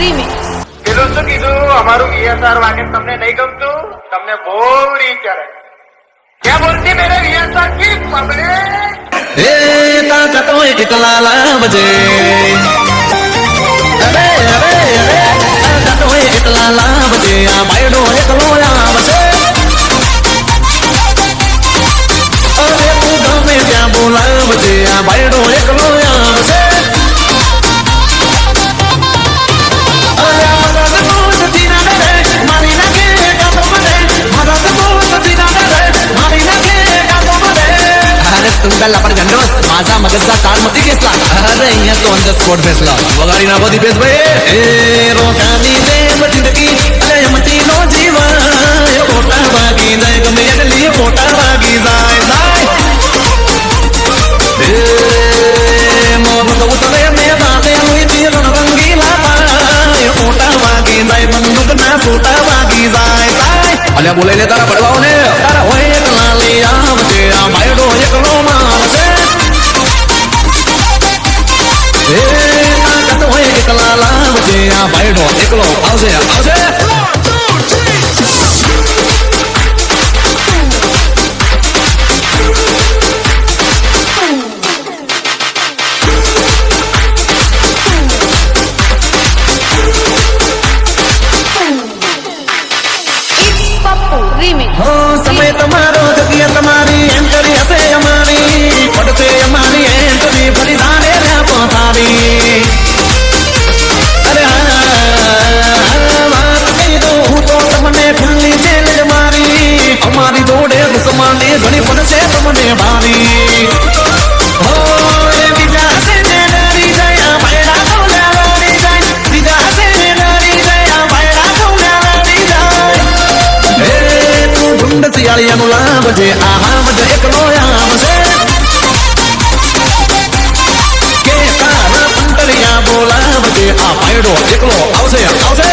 remix પેલું શું કીધું અમારું વીએસઆર વાગે તમને નહીં ગમતું તમને બોરી ચડે क्या बोलती मेरे वीएसआर की पब्लिक ए ताकत होए कितना लावजे अरे अरे अरे ताकत होए कितना लावजे आ बायडो एकलो आवसे अरे तू गमे क्या बोलावजे आ बायडो एकलो आवसे अरे मदद मोद दीना रे मारी नाखे कातो मरे मदद मोद दीना रे मारी नाखे कातो मरे अरे तुमका लापड गंडोस माझा मगजचा ताळ मती घेतला अरे અહીંયા તો ઓન ધ સ્પોટ બેસલા વગાડી નાખો દીપેશ ભાઈ એ રોકાની દે જિંદગી અરે મતી નો જીવા ફોટા વાગી જાય ગમે એટલી ફોટા વાગી જાય જાય એ મોર તો ઉતરે મે બાને હુઈ તીર રંગીલા પાય ફોટા વાગી જાય બંદૂક ના ફોટા વાગી જાય જાય અલ્યા બોલે લે તારા પડવાઓ ને તારા હોય એકલા લઈ આવજે આ માયડો એકલો મારશે એ તાકાત હોય એકલા લાવજે આ બાયડો એકલો આવશે આવશે ઇટ્સ પપ્પુ રીમિક્સ हो समय તમારો જગ્યા તમારી એન્ટ્રી હશે અમારી પડશે અમારી એન્ટ્રી ફરી જાને રે પોતારી અરે વાત કહી દઉં હું તો તમને ખુલ્લી ચેલેન્જ મારી અમારી જોડે દુશ્મની ઘણી પડશે તમને ભારી હો એ બીજા હશે ને ડરી જાય ભાઈડા તો ડરી જાય બીજા હશે ને ડરી જાય ભાઈડા તો ડરી જાય હે તું ઢુંડ શિયાળિયાનું લાવજે આ હાવજ એકલો આવશે કે તારા પંટરિયા બોલાવજે આ ભાઈડો એકલો આવશે આવશે